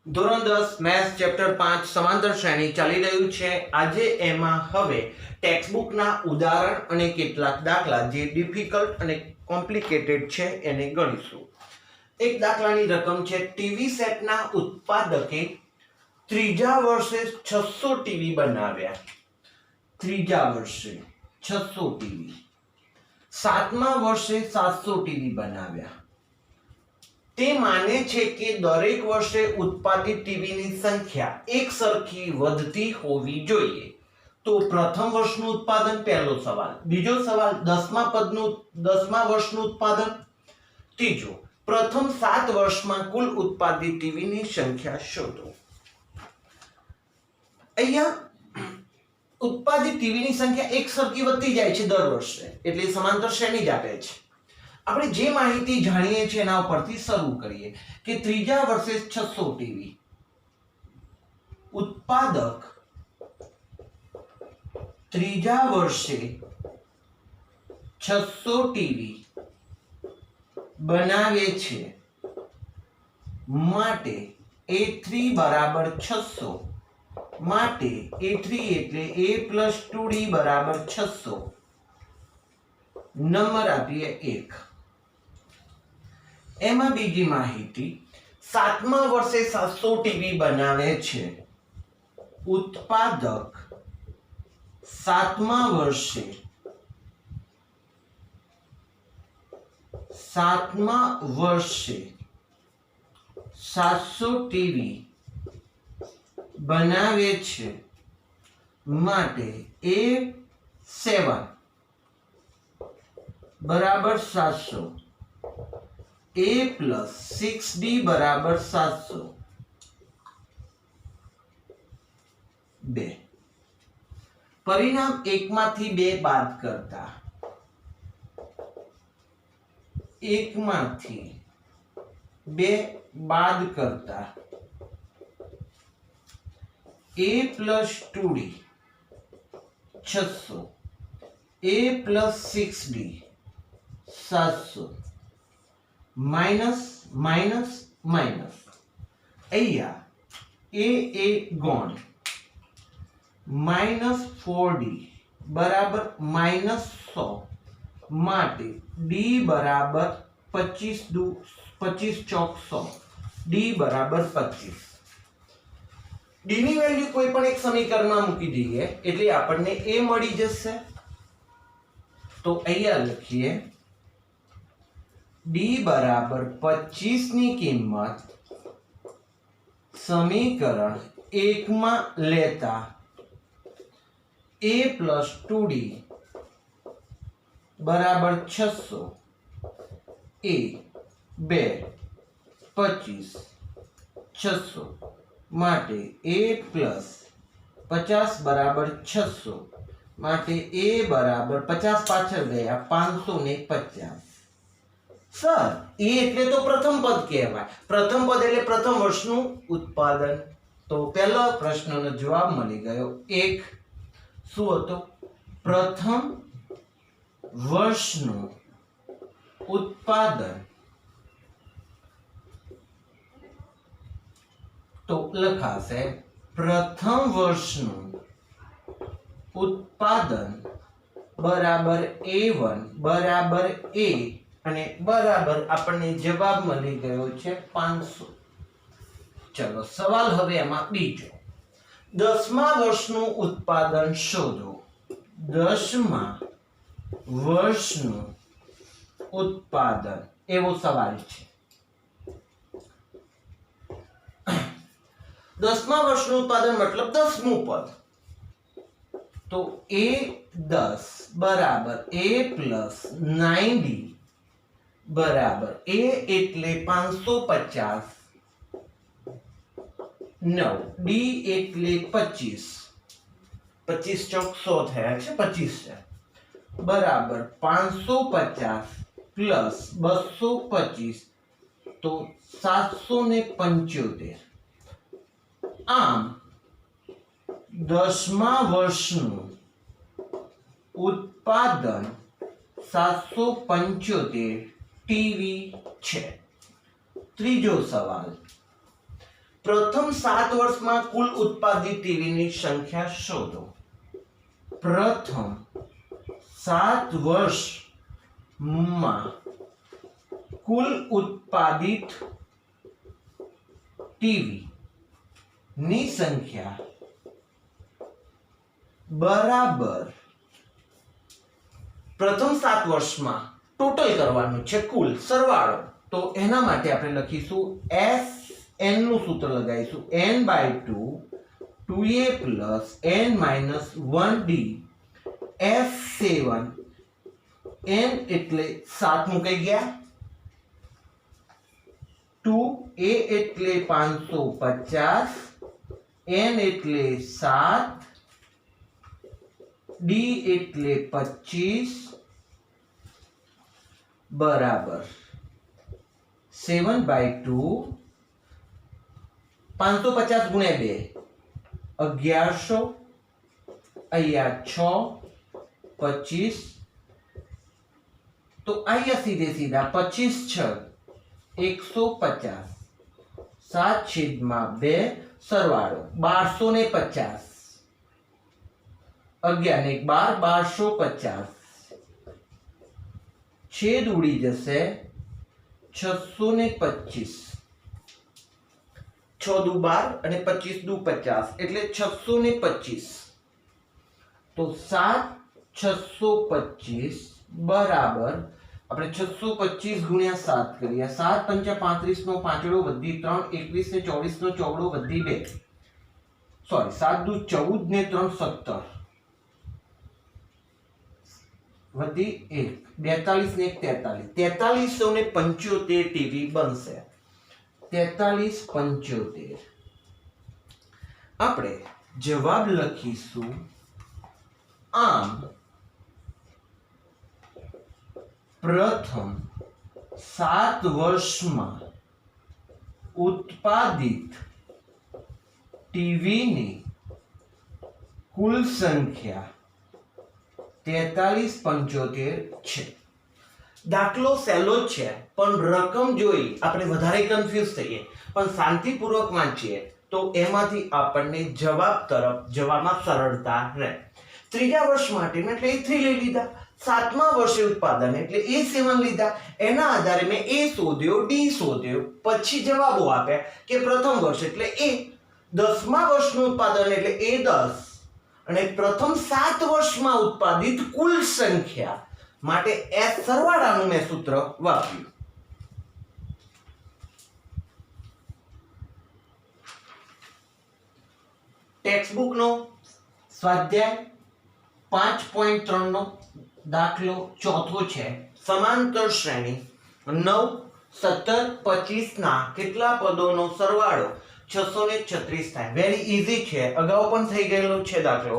ધોરણ 10 maths chapter 5 સમાંતર શ્રેણી ચાલી રહ્યું છે। આજે એમાં હવે ટેક્સ્ટબુકના ઉદાહરણ અને કેટલાક દાખલા જે ડિફિકલ્ટ અને કોમ્પ્લિકેટેડ છે એને ગણીશું। એક દાખલાની રકમ છે ટીવી સેટના ઉત્પાદકે ત્રીજા વર્ષે 600 ટીવી બનાવ્યા। ત્રીજા વર્ષે 600 ટીવી, સાતમા વર્ષે 700 ટીવી બનાવ્યા। તે માને છે કે દરેક વર્ષે ઉત્પાદિત ટીવીની સંખ્યા એકસરખી વધતી હોવી જોઈએ। તો પ્રથમ વર્ષનું ઉત્પાદન પહેલો સવાલ। બીજો સવાલ 10મા વર્ષનું ઉત્પાદન। ત્રીજો પ્રથમ 7 વર્ષમાં કુલ ઉત્પાદિત ટીવીની સંખ્યા શોધો। અહીંયા ઉત્પાદિત ટીવીની સંખ્યા એકસરખી વધતી જાય છે દર વર્ષે, એટલે સમાંતર શ્રેણી જ આપે છે। આપણે જે માહિતી જાણીએ છીએ એના ઉપરથી શરૂ કરીએ કે ત્રીજા વર્ષે 600 ટીવી, ઉત્પાદક ત્રીજા વર્ષે 600 ટીવી બનાવે છે માટે A3 બરાબર 600, માટે A3 એટલે A + 2D બરાબર 600, નંબર આપીએ 1। એમાં બીજી માહિતી, સાતમા વર્ષે 700 ટીવી બનાવે છે ઉત્પાદક સાતમા વર્ષે 700 ટીવી બનાવે છે માટે A7 બરાબર 700, A + 6D બરાબર 700, 2। પરિણામ 1 માંથી 2 બાદ કરતા 1 માંથી 2 બાદ કરતા A + 2D 600, A + 6D 700, minus minus minus, અહીંયા A ગોણ, -4D બરાબર -100 માટે D બરાબર 25 ચોક 100, D બરાબર 25। D ની વેલ્યુ કોઈ પણ એક સમીકરણમાં મૂકી દઈએ એટલે આપણને A મળી જશે। તો અહીંયા લખીએ D બરાબર 25 ની કિંમત સમીકરણ 1 માં લેતા A + 2D બરાબર 600, A 2 25 600 માટે A + 50 બરાબર 600 માટે A બરાબર 50 પાછળ ગયા 550। સર એ એટલે તો પ્રથમ પદ કહેવાય। પ્રથમ પદ એટલે પ્રથમ વર્ષનું ઉત્પાદન। તો પહેલો પ્રશ્નનો જવાબ મળી ગયો 1। શું હતો? પ્રથમ વર્ષનું ઉત્પાદન। તો લખાશે પ્રથમ વર્ષનું ઉત્પાદન બરાબર A1 બરાબર A અને બરાબર આપણને જવાબ મળી ગયો છે 500। ચલો સવાલ હવે એમાં બીજો, 10મા વર્ષનું ઉત્પાદન શોધો। 10મા વર્ષનું ઉત્પાદન એવો સવાલ છે। 10મા વર્ષનું ઉત્પાદન મતલબ 10મું પદ। તો A10 બરાબર A + 9D બરાબર A એટલે 550, 9, D એટલે 25, 25 ચોક 100 થયા છે, 25 છે, બરાબર 550 + 225 તો 775। આમ 10મા વર્ષનું ઉત્પાદન 775 ટીવી છે। ત્રીજો સવાલ, પ્રથમ 7 વર્ષમાં કુલ ઉત્પાદિત ટીવીની સંખ્યા શોધો. પ્રથમ 7 વર્ષમાં કુલ ઉત્પાદિત ટીવી ની સંખ્યા બરાબર પ્રથમ 7 વર્ષમાં ટોટલ કરવાનું છે કુલ સરવાળો. તો એના માટે આપણે લખીશું s n નું સૂત્ર લગાવીશું n/2 2a + n - 1d s7 n એટલે 7 મુકાઈ ગયા, 2a એટલે 550, n એટલે 7, d એટલે 25 બરાબર 7/2 550 ગુણ્યા 2 1100 અહીંયા 6 25 તો અહીંયા સીધે સીધા 25 6 150 7/2 સરવાળો 1250 11 ને 12 1250 છેદ ઉડી જશે 625 6 દુ 12 અને 25 દુ 50 એટલે 625 તો 7 625 બરાબર આપણે 625 ગુણ્યા 7 કરીએ 7 5 35 નો પાંચડો વધી 3 21 ને 24 નો ચોગડો વધી 2 સોરી 7 દુ 14 ને 3 17 વધી 1 42 ને 1 43 ટીવી બનશે 4375 આપણે જવાબ લખીશું આમ પ્રથમ 7 વર્ષમાં ઉત્પાદિત ટીવીની કુલ સંખ્યા 4375 છે. દાખલો સહેલો જ છે પણ રકમ જોઈ આપણે વધારે કન્ફ્યુઝ થઈએ, પણ શાંતિપૂર્વક વાંચીએ તો એમાંથી આપણને જવાબ તરફ જવામાં સરળતા રહે. ત્રીજા વર્ષ માટે એટલે A3 લઈ લીધા, 7મા વર્ષે ઉત્પાદન એટલે A7 લીધા, એના આધારે મેં A શોધ્યો, D શોધ્યો, પછી જવાબો આપ્યા કે પ્રથમ વર્ષ એટલે A, 10મા વર્ષનું ઉત્પાદન એટલે A10 અને પ્રથમ 7 વર્ષમાં ઉત્પાદિત કુલ સંખ્યા માટે S સરવાળાનું મેં સૂત્ર વાપર્યું. ટેક્સ્ટ બુક નો સ્વાધ્યાય 5.3 નો દાખલો ચોથો છે. સમાંતર શ્રેણી 9 17 25 ના કેટલા પદોનો સરવાળો 636 થાય. વેરી ઈઝી છે, અગાઉ પણ થઈ ગયેલો છે દાખલો,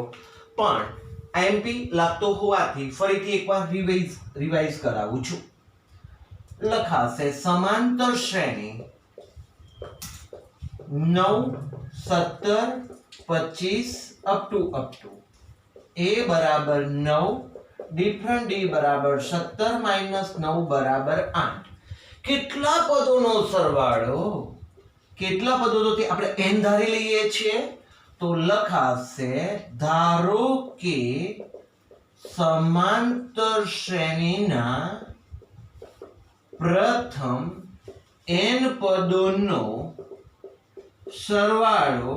પણ આઈએમપી લાગતો હોવાથી ફરીથી એકવાર રિવાઇઝ કરાવું છું. લખાશે સમાંતર શ્રેણી 9 17 25 અપ ટુ a બરાબર 9 ડિફરન્ટ d બરાબર 17 - 9 બરાબર 8. કેટલા પદોનો સરવાળો, કેટલા પદો તો તે આપણે n ધારી લઈએ છીએ તો લખાશે ધારો કે સમાંતર શ્રેણીના પ્રથમ n પદોનો સરવાળો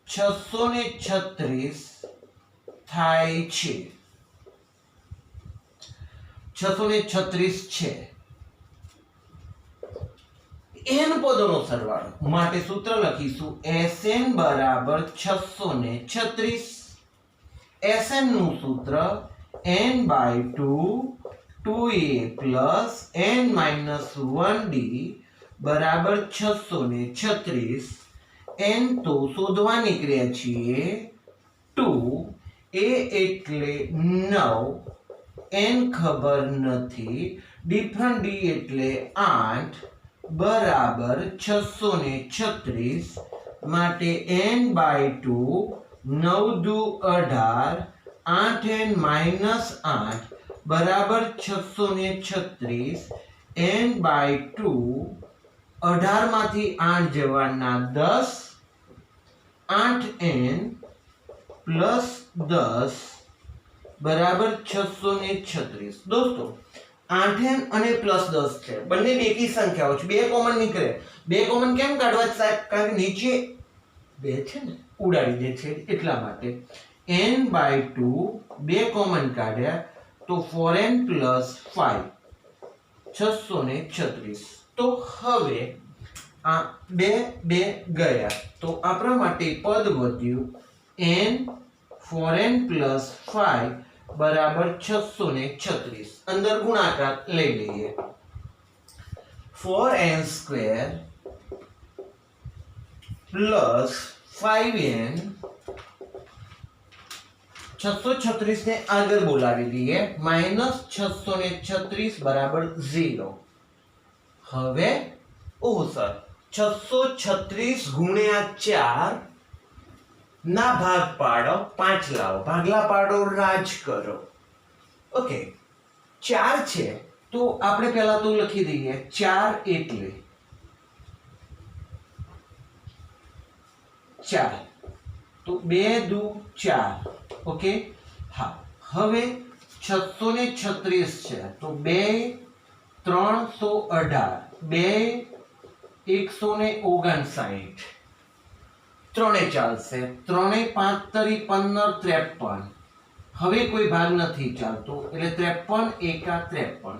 636 થાય છે. 636 છે n પદોનો સરવાળો માટે સૂત્ર લખીશું Sn બરાબર 636. Sn નું સૂત્ર n/2 2a + n - 1d બરાબર 636. n તો શોધવા નીકળ્યા છીએ 2, a એટલે 9, n ખબર નથી, ડિફરન્ટ d એટલે 8 બરાબર 636 માટે n/2 9 દુ 18 8n - 8 બરાબર 636 n/2 18 માંથી 8 જવાના 10, 8n પ્લસ 10 બરાબર 636. દોસ્તો 8n અને પ્લસ 10 છે, બંને બેકી સંખ્યાઓ છે, બે કોમન નીકળે. બે કોમન કેમ કાઢવા છે સાહેબ? કારણ કે નીચે બે છે ને, ઉડાડી દે છે એટલા માટે. n/2 બે કોમન કાઢ્યા તો 4n પ્લસ 5 636. તો હવે આ બે બે ગયા તો આપણા માટે પદ વધ્યું n 4n પ્લસ 5 બરાબર 636. અંદર ગુણાકાર લઈ લઈએ. 4n સ્ક્વેર પ્લસ 5n 636 ને આગળ બોલાવી દઈએ માઇનસ 636 બરાબર 0. હવે સર 636 ગુણ્યા 4 ના ભાગ પાડો, 5 લાવો, ભાગલા પાડો, રાજ કરો. ઓકે, 4 છે તો આપણે પહેલા તો લખી દઈએ 4 એટલે 4 તો 2 દુ 4. ઓકે, હા. હવે 636 છે તો 2 318 2 159 ત્રણે ચાલશે. 3 5 તરી 15 53. હવે કોઈ ભાગ નથી ચાલતો એટલે 53 એકા 53.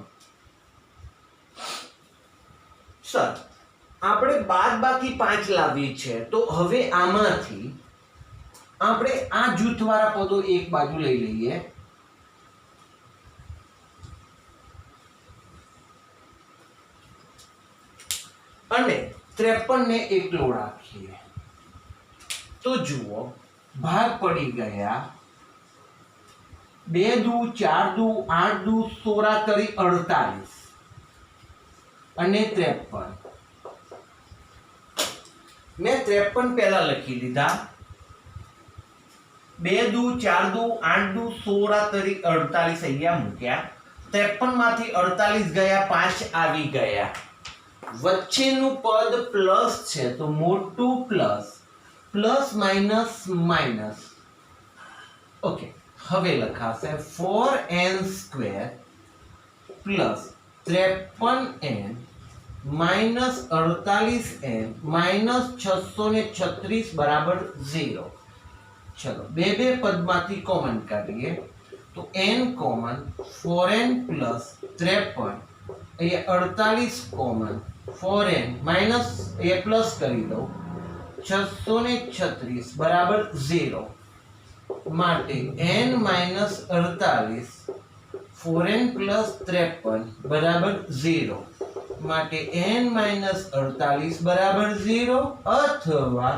સર આપણે બાદ બાકી 5 લાવી છે તો હવે આમાંથી આપણે આ જૂથવાળા પદો એક બાજુ લઈ લઈએ. અને 53 ને એકલો રાખીએ તો જુઓ ભાગ પડી ગયા. 2 દુ 4 દુ 8 દુ 16 તરી 48 અને 53. મેં 53 પહેલા લખી દીધા. 2 દુ 4 દુ 8 દુ 16 તરી 48 અહીંયા મૂક્યા. 53 માંથી 48 ગયા, 5 આવી ગયા. વચ્ચેનું પદ પ્લસ છે તો મોટું plus, plus minus minus. Okay, હવે લખાશે 4n square plus 53n minus 48n minus 636 બરાબર 0. ચલો બે બે પદમાંથી કોમન કાઢીએ તો n કોમન 4n પ્લસ 53 અહીંયા 48 કોમન 4n માઇનસ એ પ્લસ કરી દો 636 બરાબર 0. માટે n માઇનસ 48 4n પ્લસ 53 બરાબર 0. માટે n માઇનસ 48 બરાબર 0 અથવા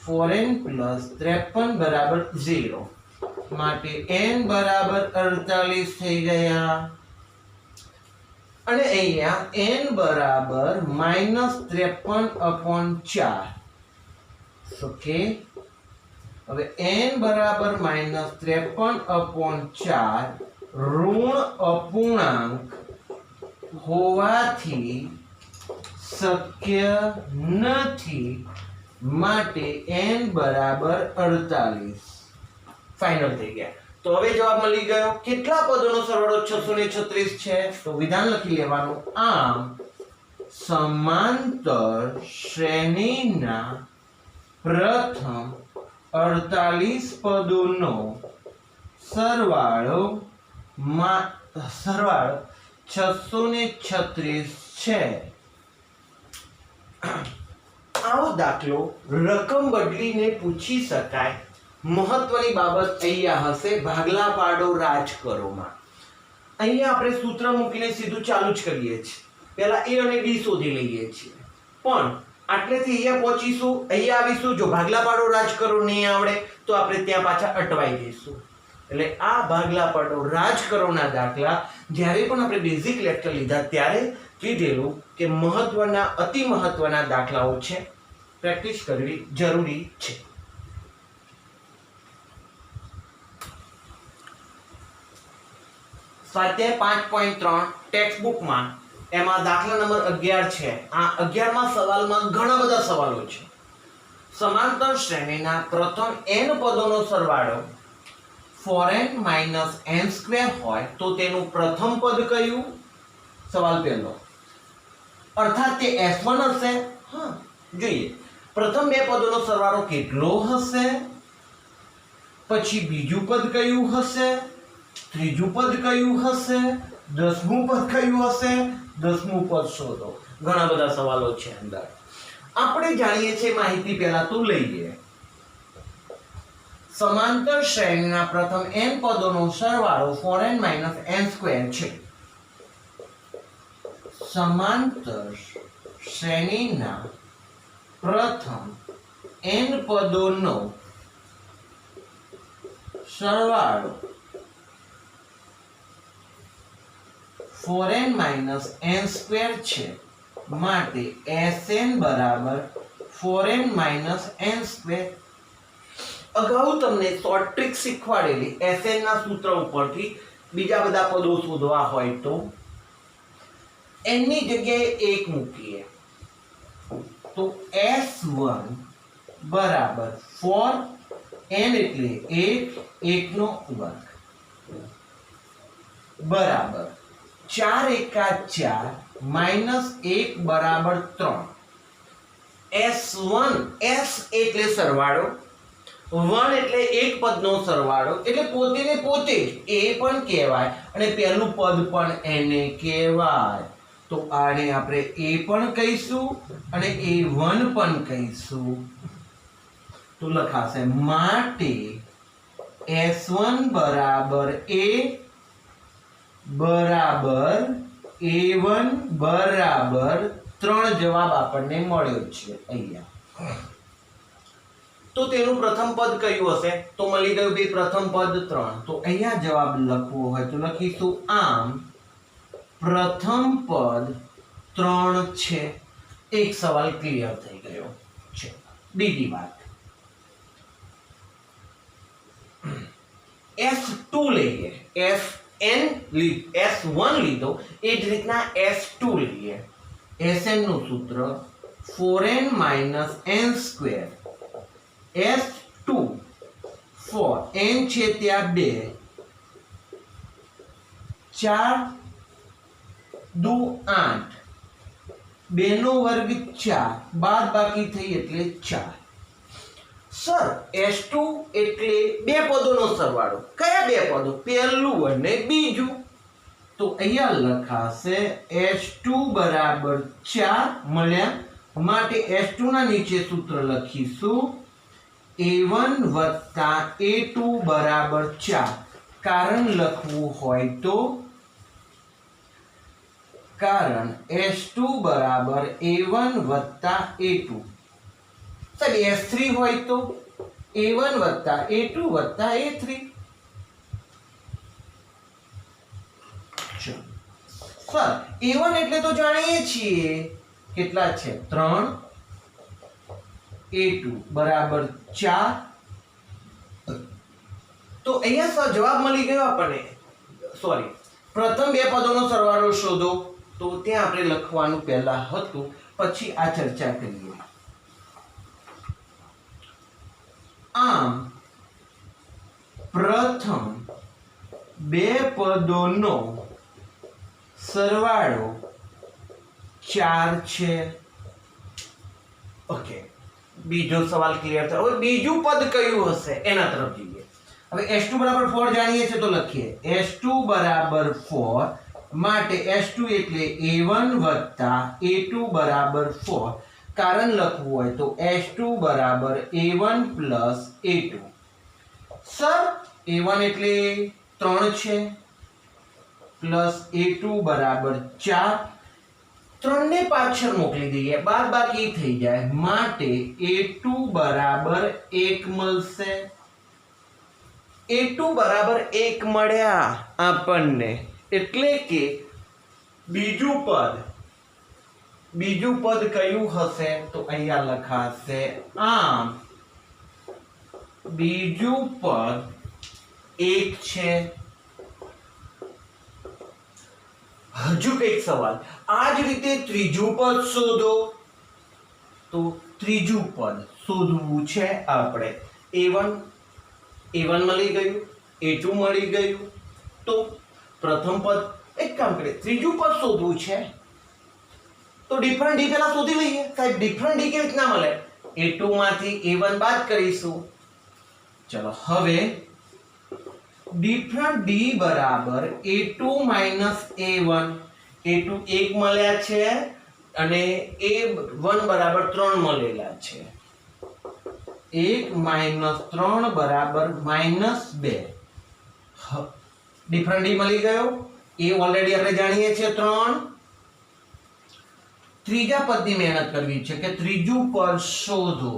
4n પ્લસ 53 બરાબર 0. માટે n બરાબર 48 થઈ ગયા. અને અહીંયા n બરાબર -53/4. ઓકે, હવે n બરાબર -53/4 ઋણ અપૂર્ણાંક હોવાથી શક્ય નથી. માટે n બરાબર 48. ફાઇનલ થઈ ગયા. તો હવે જવાબ મળી ગયો. કેટલા પદોનો સરવાળો 636 છે? તો વિધાન લખી લેવાનું. આમ સમાંતર શ્રેણીના પ્રથમ 48 પદોનો સરવાળો 636 છે. આવો દાખલો રકમ બદલીને પૂછી શકાય. મહત્વની બાબત અહીંયા હશે ભાગલા પાડો રાજ કરોમાં. અહીંયા આપણે સૂત્ર મૂકીને સીધું ચાલુ જ કરીએ છીએ. પહેલા a અને b શોધી લઈએ છીએ. પણ આટલેથી અહીંયા પહોંચીશું, અહીંયા આવીશું. જો ભાગલા પાડો રાજ કરો નહીં આવડે તો આપણે ત્યાં પાછા અટવાઈ જઈશું. એટલે આ ભાગલા પાડો રાજ કરોના દાખલા જ્યારે પણ આપણે બેઝિક લેક્ચર લીધા ત્યારે કીધેલું કે મહત્વના અતિ મહત્વના દાખલાઓ છે, પ્રેક્ટિસ કરવી જરૂરી છે. સ્વાધ્યાય 5.3 ટેક્સ્ટ બુકમાં એમાં દાખલા નંબર 11 છે. આ 11મા સવાલમાં ઘણા બધા સવાલો છે. સમાંતર શ્રેણીના પ્રથમ n પદોનો સરવાળો 4n - n² હોય તો તેનું પ્રથમ પદ કયું? સવાલ પહેલો. અર્થાત તે s1 હશે. હા, જોઈએ. પ્રથમ બે પદોનો સરવાળો કેટલો હશે? પછી બીજું પદ કયું હશે? ત્રીજું પદ કયું હશે? 10મું પદ કયું હશે? 10મું પદ શોધો. ઘણા બધા સવાલો છે અંદર. આપણે જાણીએ છીએ માહિતી પહેલા તો લઈએ. સમાંતર શ્રેણીના પ્રથમ n પદોનો સરવાળો 4n - n² છે. સમાંતર શ્રેણીના પ્રથમ n પદોનો સરવાળો 4n - n² છે. માટે Sn બરાબર 4n - n². અગાઉ તમને શોર્ટ ટ્રિક શીખવાડેલી Sn ના સૂત્ર ઉપરથી બીજા બધા પદો શોધવા હોય તો n ની જગ્યાએ 1 મૂકીએ તો S1 બરાબર 4n એટલે 1 નો વર્ગ બરાબર 4 એકા 4 -1 બરાબર 3. S1 S એટલે સરવાળો, 1 એટલે એક પદનો સરવાળો એટલે પોતે ને પોતે જ એ પણ કહેવાય અને પહેલું પદ પણ એને કહેવાય. તો આને આપણે a પણ કહીશું અને a1 પણ કહીશું. તો લખાશે માટે S1 બરાબર a બરાબર a1 બરાબર 3 જવાબ આપણને મળ્યો છે અહીંયા. તો તેનું પ્રથમ પદ કયું હશે? તો મળી ગયું ભાઈ પ્રથમ પદ 3. તો અહીંયા જવાબ લખવો હોય તો લખીશું આમ પ્રથમ પદ 3 છે. એક સવાલ ક્લિયર થઈ ગયો છે. બીજી વાત S2 લઈએ. S1 લીધો એ જ રીતના S2 લઈએ. Sn નું સૂત્ર 4n - n². S2 4 n છે ત્યાં 2 4 2 8 2 નો વર્ગ 4 બાદ બાકી થઈ એટલે 4. સર S2 એટલે બે પદોનો સરવાળો. કયા બે પદો? પહેલું અને બીજું. તો અહીંયા લખાશે S2 બરાબર 4 મળ્યા. માટે S2 ના નીચે સૂત્ર લખીશું a1 વત્તા a2 બરાબર 4. કારણ લખવું હોય તો કારણ S2 બરાબર a1 વત્તા a2. સાહેબ S3 હોય તો a1 વત્તા a2 વત્તા a3. સર a1 એટલે તો જાણીએ છીએ કેટલા છે 3, a2 બરાબર 4. તો અહીંયા સર જવાબ મળી ગયો આપણને. સોરી, પ્રથમ બે પદોનો સરવાળો શોધો. તો ત્યાં આપણે લખવાનું પહેલા હતું, પછી આ ચર્ચા કરીએ. આમ પ્રથમ બે પદોનો સરવાળો 4 છે. ઓકે, બીજો સવાલ ક્લિયર થયો. હવે બીજું પદ કયું હશે એના તરફ જઈએ. હવે S2 બરાબર 4 જાણીએ છીએ તો લખીએ S2 બરાબર 4. માટે S2 એટલે a1 વત્તા a2 બરાબર 4. કારણ લખવું હોય તો S2 બરાબર a1 plus a2. Sir a1 એટલે 3 છે પ્લસ a2 બરાબર 4. 3 ને પાછળ મોકલી દઈએ, બાદ બાકી થઈ જાય. માટે a2 બરાબર 1 મળશે. a2 બરાબર 1 મળ્યા આપણને. એટલે કે બીજું પદ કયું હશે? તો અહીંયા લખાશે આમ બીજું પદ 1 છે. હજુ કઈક સવાલ, આ જ રીતે ત્રીજું પદ શોધો. તો ત્રીજું પદ શોધવું છે આપણે. a1 મળી ગયું, a2 મળી ગયું. તો પ્રથમ પદ, એક કામ કરીએ, ત્રીજું પદ શોધવું છે તો ડિફરન્ટ ડી પહેલા શોધી લઈએ. સાહેબ ડિફરન્ટ ડી કેવી રીતના મળે? a2 માંથી a1 બાદ કરીશું. ચલો હવે ડિફરન્ટ ડી બરાબર a2 a1. a2 1 મળ્યા છે અને a1 બરાબર 3 મળેલા છે. 1 - 3 બરાબર -2. ડિફરન્ટ ડી મળી ગયો. એ ઓલરેડી આપણે જાણીએ છીએ 3. ત્રીજા પદની મહેનત કરવી છે કે ત્રીજું પદ શોધો.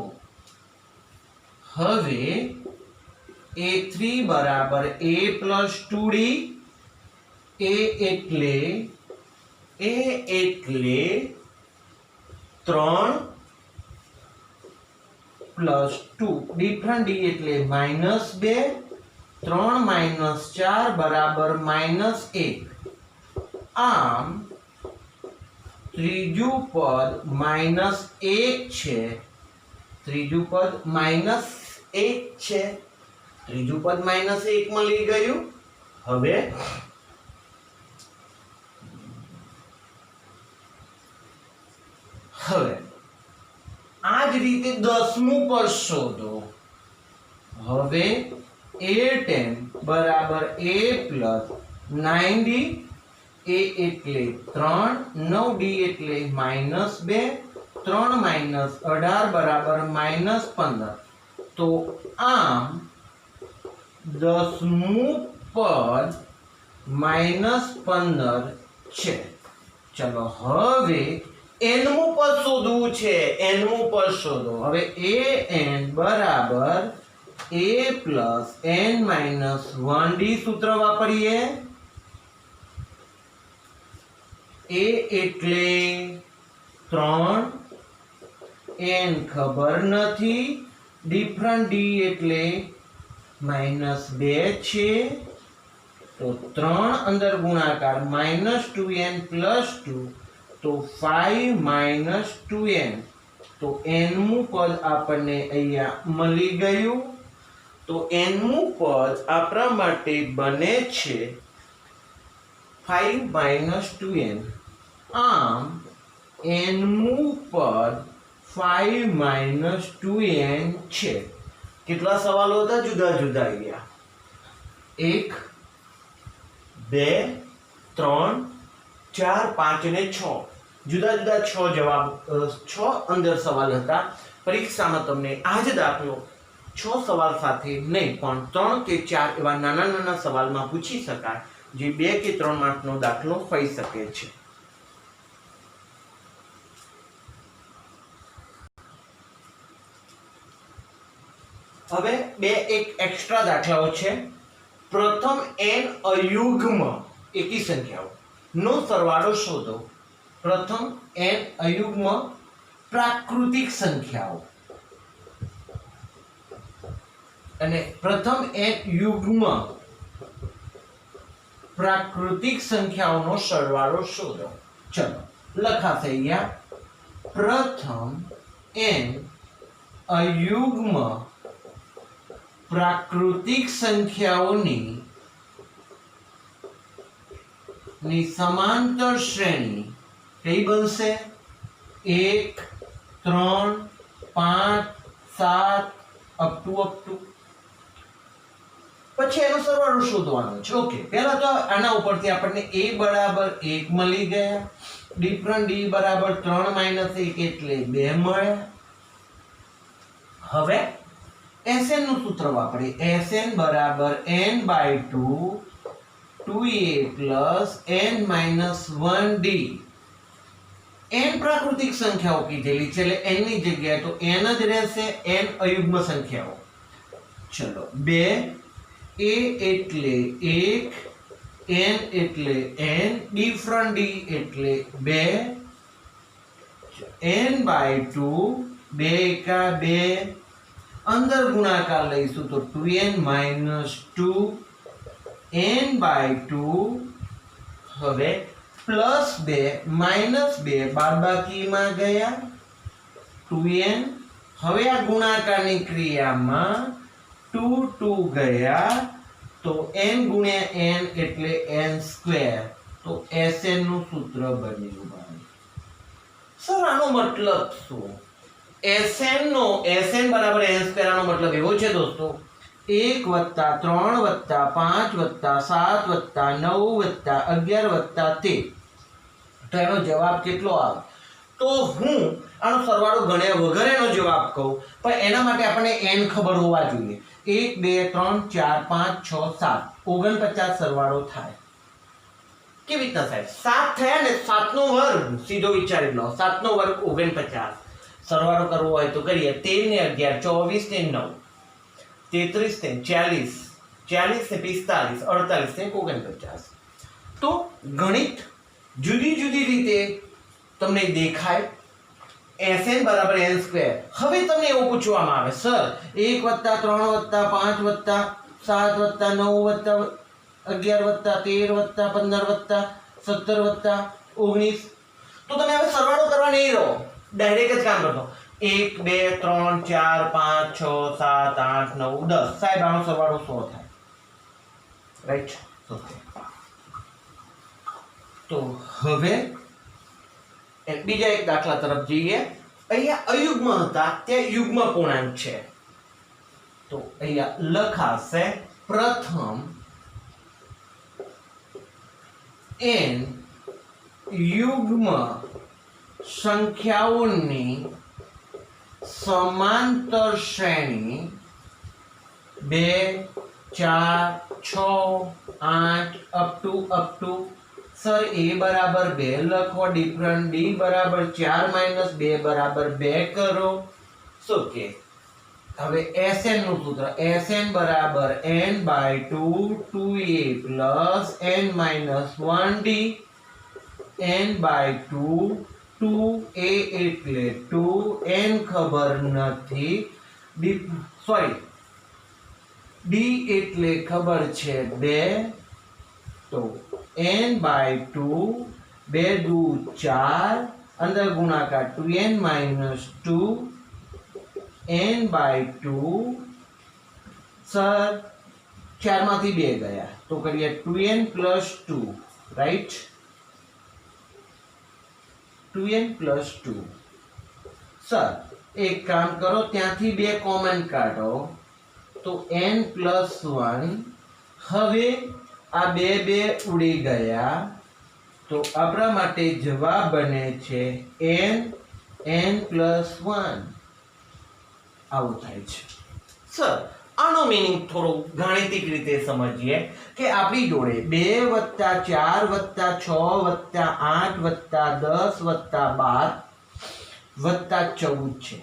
હવે a3 બરાબર a + 2d. a એટલે 3 + 2. ડિફરન્ટ ડી એટલે -2. 3 - 4 બરાબર -1. આમ ત્રીજું પદ -1 છે. ત્રીજું પદ -1 છે. ત્રીજું પદ -1 મળી ગયું. હવે આ જ રીતે 10મું પદ શોધો. હવે a10 બરાબર a + 9d. a એટલે 3, 9d એટલે -2. 3 - 18 બરાબર -15. તો આમ 10મું પદ -15 છે. ચલો હવે nમું પદ શોધવું છે. nમું પદ શોધો. હવે an બરાબર a + n - 1d સૂત્ર વાપરીએ. a એટલે 3, n ખબર નથી, ડિફરન્ટ d એટલે -2 છે. તો 3 અંદર ગુણાકાર -2n + 2 તો 5 - 2n. તો nમું પદ આપણને અહીંયા મળી ગયું. તો nમું પદ આપણા માટે બને છે 5 - 2n. આમ nમું પદ 5 - 2n છે. કેટલા સવાલો હતા? જુદા જુદા ગયા. 1 2 3 4 5 અને 6. જુદા જુદા 6 જવાબ, 6 અંદર સવાલ હતા. પરીક્ષામાં તમને આ જ દાખલો 6 સવાલ સાથે નહીં પણ 3 કે 4 એવા નાના નાના સવાલમાં પૂછી શકાય, જે 2 કે 3 માર્કનો દાખલો હોઈ શકે છે. હવે એક એક્સ્ટ્રા દાખલાઓ છે. પ્રથમ n અયુગ્મ એકી સંખ્યાઓ નો સરવાળો શોધો. પ્રથમ n અયુગ્મ પ્રાકૃતિક સંખ્યાઓ અને પ્રથમ n યુગ્મ પ્રાકૃતિક સંખ્યાઓનો સરવાળો શોધો. ચલો લખાશે અહીંયા. પ્રથમ n અયુગ્મ પ્રાકૃતિક સંખ્યાઓની સમાંતર શ્રેણી કઈ બનશે? 1 3 5 7 અપ ટુ. પછી એનો સરવાળો શોધવાનો છે. ઓકે, પહેલા તો આના ઉપરથી આપણને a બરાબર 1 મળી ગયા. ડિફરન્ટ d બરાબર 3 - 1 એટલે 2 મળ્યા. હવે Sn નું સૂત્ર વાપરીએ. Sn બરાબર n/2 2a + n - 1d. n પ્રાકૃતિક સંખ્યાઓ કીધેલી છે એટલે n ની જગ્યાએ તો n જ રહેશે. n અયુગ્મ સંખ્યાઓ. ચલો 2 a એટલે 1, n એટલે n, ડિફરન્ટ d એટલે 2, n/2 2 એકા 2. અંદર ગુણાકાર લઈશું તો 2n - 2 n/2. હવે +2 -2 બાદબાકીમાં ગયા 2n. હવે આ ગુણાકારની ક્રિયામાં 2 ગયા તો n ગુણ્યા n એટલે n². તો Sn નું સૂત્ર બન્યું ભાઈ. સર આનો મતલબ શું? Sn બરાબર n² આનો મતલબ એવો છે દોસ્તો 1 + 3 + 5 + 7 + 9 + 11 + 13. તો એનો જવાબ કેટલો આવે? તો હું આનો સરવાળો ગણ્યા વગર એનો જવાબ કહું, પણ એના માટે આપણને n ખબર હોવા જોઈએ. 1 2 3 4 5 6 7 49 સરવાળો થાય. કેવી રીતના થાય? 7 થયા ને 7 નો વર્ગ સીધો વિચારી લો. 7 નો વર્ગ 49. સરવાળો કરવો હોય તો કરીએ. 13 ને 11 24 ને 9 33 ને 40 40 ને 45 48 ને 49. તો ગણિત જુદી જુદી રીતે તમને દેખાય. Sn બરાબર n². હવે તમને એવું પૂછવામાં આવે સર 1 + 3 + 5 + 7 + 9 + 11 + 13 + 15 + 17 + 19. તો તમે હવે સરવાળો કરવા નહીં રહો, ડાયરેક્ટ જ કામ કરશો. 1 2 3 4 5 6 7 8 9 10. સાહેબ આનો સરવાળો 100 થાય. રાઈટ? તો હવે બીજા એક દાખલા તરફ જઈએ. અહીંયા અયુગ્મ હતા, ત્યાં યુગ્મ પૂર્ણાંક છે. તો અહીંયા લખાશે પ્રથમ n યુગ્મ સંખ્યાઓની સમાંતર શ્રેણી 2 4 6 8 up to સર a બરાબર 2 લખો, ડિફરન્ટ d બરાબર 4 - 2 બરાબર 2 કરો. શું કે હવે Sn નું સૂત્ર Sn બરાબર n/2 2a plus n - 1d. n/2 2a એટલે 2, n ખબર નથી, d એટલે ખબર છે 2. તો n/2 2 દુ 4 અંદર ગુણાકાર 2n - 2 n/2 સર 4 માંથી 2 ગયા તો કરીએ 2n + 2. રાઈટ? 2n + 2. સર એક કામ કરો, ત્યાંથી 2 કોમન કાઢો તો n + 1. હવે આ 2 ઉડી ગયા તો આપણા માટે જવાબ બને છે n + 1. આવું થાય છે. સર આનો મીનિંગ થોડો ગાણિતિક રીતે સમજીએ કે આપણી જોડે 2 + 4 + 6 + 8 + 10 + 12 + 14 છે.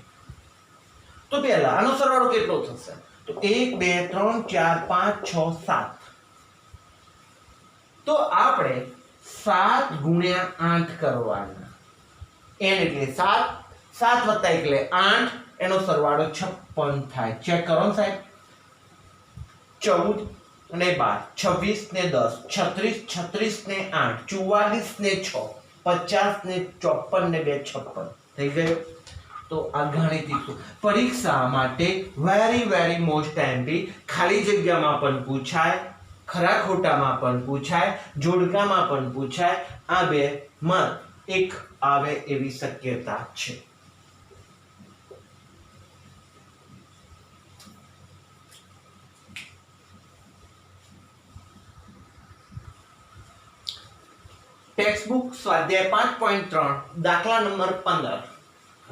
તો પહેલા આનો સરવાળો કેટલો થશે? તો 1 2 3 4 5 6 7. તો આપણે 7 × 8 કરવાના. n એટલે 7, 7 + એટલે 8, એનો સરવાળો 56 થાય. ચેક કરો ને સાહેબ. 14 ને 12, 26 ને 10, 36 36 ને 8, 44 ને 6, 50 ને 54 ને 2 56 થઈ ગયો. તો આ ગાણિતિક પરીક્ષા માટે વેરી મોસ્ટ ટાઈમથી ખાલી જગ્યામાં પણ પૂછાય, ખરા ખોટામાં પણ પૂછાય, જોડકામાં પણ પૂછાય. આ બે માં એક આવે એવી શક્યતા છે. ટેક્સ્ટબુક સ્વાધ્યાય 5.3 દાખલા નંબર 15.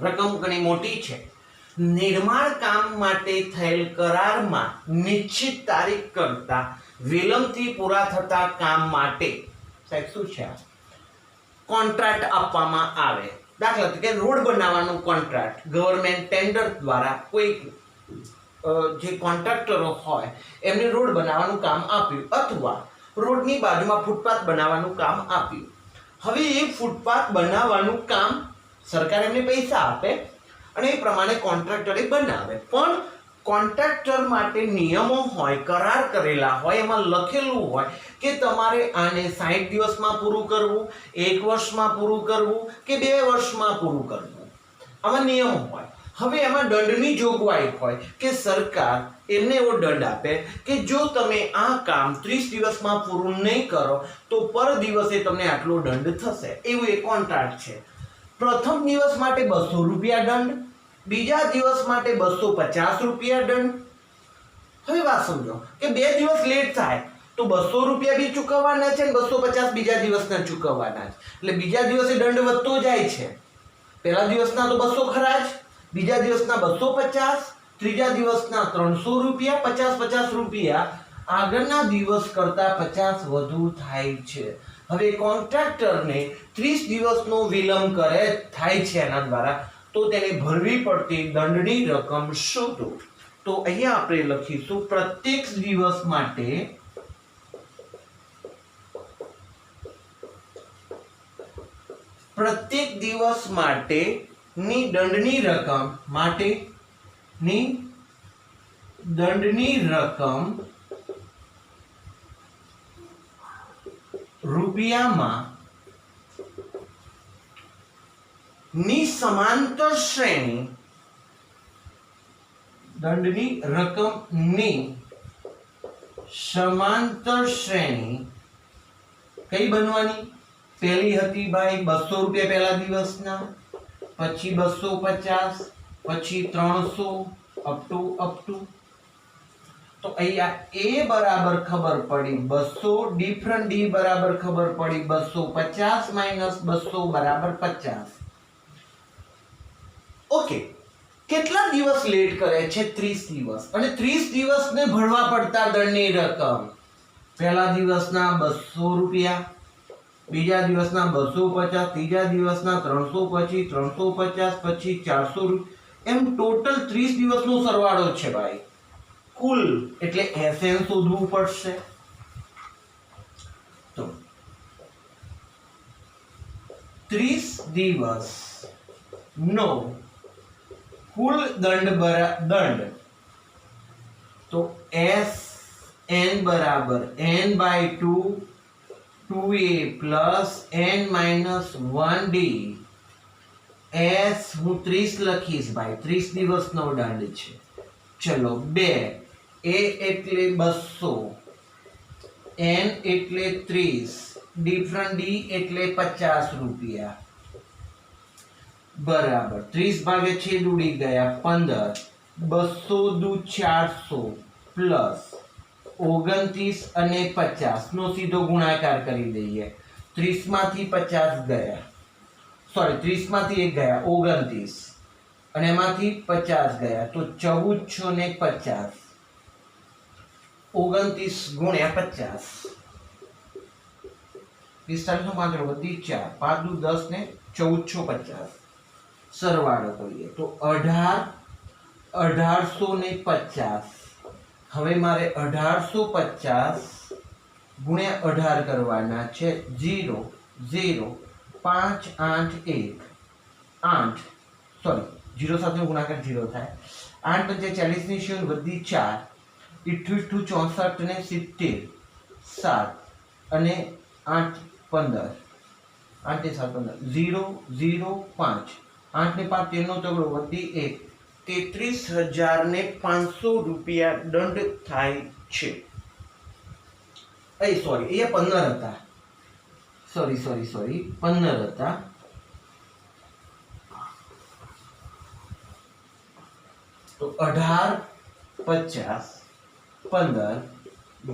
રકમ ઘણી મોટી છે. નિર્માણ કામ માટે થયેલ કરારમાં નિશ્ચિત તારીખ કરતા વિલંબથી પૂરા થતા કામ માટે સાહેબ શું છે? કોન્ટ્રાક્ટ આપવામાં આવે. દાખલા તરીકે રોડ બનાવવાનું કોન્ટ્રાક્ટ ગવર્મેન્ટ ટેન્ડર દ્વારા કોઈ જે કોન્ટ્રાક્ટરો હોય એમને રોડ બનાવવાનું કામ આપ્યું, અથવા રોડની બાજુમાં ફૂટપાથ બનાવવાનું કામ આપ્યું. હવે એ ફૂટપાથ બનાવવાનું કામ સરકાર એમને પૈસા આપે અને એ પ્રમાણે કોન્ટ્રાક્ટરે બનાવે, પણ કોન્ટ્રાક્ટર માટે નિયમો હોય, કરાર કરેલા હોય, એમાં લખેલું હોય કે તમારે આને 60 દિવસમાં પૂરું કરવું, 1 વર્ષમાં પૂરું કરવું કે 2 વર્ષમાં પૂરું કરવું, આમાં નિયમો હોય. હવે એમાં દંડની જોગવાઈ હોય કે સરકાર એમને એવો દંડ આપે કે જો તમે આ કામ 30 દિવસમાં પૂરું નહીં કરો તો પર દિવસે તમને આટલો દંડ થશે. એવું એક કોન્ટ્રાક્ટ છે. પ્રથમ દિવસ માટે 200 રૂપિયા દંડ, બીજા દિવસ માટે 250 રૂપિયા દંડ. હવે વાત સમજો કે 2 દિવસ લેટ થાય તો 200 રૂપિયા બી ચૂકવવાના છે અને 250 બીજા દિવસના ચૂકવવાના છે. એટલે બીજા દિવસે દંડ વધતો જાય છે. પહેલા દિવસના તો 200 ખરા જ, બીજા દિવસના 250, ત્રીજા દિવસના 300 રૂપિયા, 50 રૂપિયા આગળના દિવસ કરતા 50 વધુ થાય છે. હવે કોન્ટ્રાક્ટરને 30 દિવસનો વિલંબ કરે થાય છે એના દ્વારા, તો તેને ભરવી પડતી દંડની રકમ શોધો. તો અહીંયા આપણે લખીશું પ્રત્યેક દિવસ માટે ની દંડની રકમ રૂપિયામાં ની સમાંતર શ્રેણી દંડની રકમની સમાંતર શ્રેણી કઈ બનવાની? પહેલી હતી ભાઈ 200 રૂપિયા પહેલા દિવસના, પછી 250, પછી 300 અપ ટુ. તો અહીંયા a બરાબર ખબર પડી 200, ડિફરન્ટ d બરાબર ખબર પડી 250 માઈનસ 200 બરાબર 50. ઓકે, કેટલા દિવસ લેટ કરે છે? 30 દિવસ. અને 30 દિવસને ભરવા પડતા દંડની રકમ પહેલા દિવસના 200 રૂપિયા, બીજા દિવસના 250, ત્રીજા દિવસના 300, પછી 350, પછી 400 રૂપિયા, એમ ટોટલ 30 દિવસનો સરવાળો છે ભાઈ કુલ. એટલે SN શોધવું પડશે. તો 30 દિવસ નો કુલ દંડ તો SN બરાબર n/2 2a plus n minus 1d. S હું 30 લખીશ ભાઈ, 30 દિવસનો દંડ છે. ચલો 2 a એટલે 200, n એટલે 30, ડિફરન્ટ d એટલે 50 રૂપિયા બરાબર 30 ભાગે છેદ ઉડી ગયા 15, 200 દુ 400 પ્લસ 29 અને 50 નો સીધો ગુણાકાર કરી દઈએ. 30 માંથી 50 ગયા, સોરી 30 માંથી 1 ગયા 29 અને એમાંથી 50 ગયા તો 14 ને 50, 29 ગુણ્યા 50, 45 નો 5 વધી 4, 5 દુ 10 ને 1450. સરવાળો કરીએ તો 1850. હવે મારે 1850 ગુણ્યા 18 કરવાના છે. 0 0 5 8 1 8, સોરી 0 સાથે ગુણાકાર 0 થાય. 8 × 40 ની શૂન્ય વધી 4, 28 64 ને 70 7 અને 8 15, 8 7 15, 0 0 5, 8 ને 5 13 નો તગડો વધી 1, 33,500 રૂપિયા દંડ થાય છે. સોરી અહીંયા 15 હતા, સોરી 15 હતા. તો 18 50 15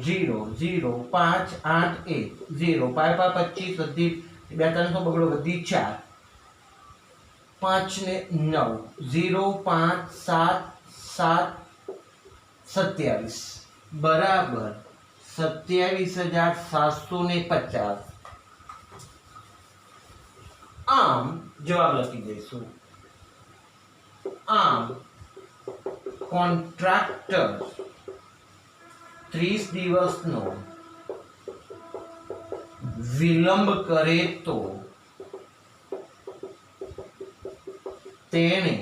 0 0 5 8 1 0 5 25 વધી 42 બગડો વધી 4, 5 ને 9 0 5 7 7 27 બરાબર 27,750. આમ જવાબ લખી દઈશું. આમ કોન્ટ્રાક્ટર 30 દિવસનો વિલંબ કરે તો તેણે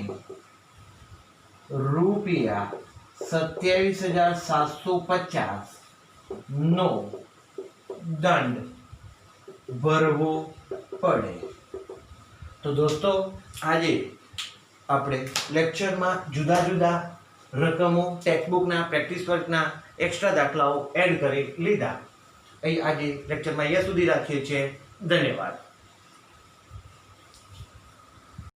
રૂપિયા 27,750 નો દંડ ભરવો પડે. તો દોસ્તો આજે આપણે લેક્ચરમાં જુદા જુદા રકમો ટેક્સ્ટબુકના પ્રેક્ટિસ વર્કના એક્સ્ટ્રા દાખલાઓ એડ કરી લીધા. અહીં આજે લેક્ચરમાં અહીંયા સુધી રાખીએ છીએ. ધન્યવાદ.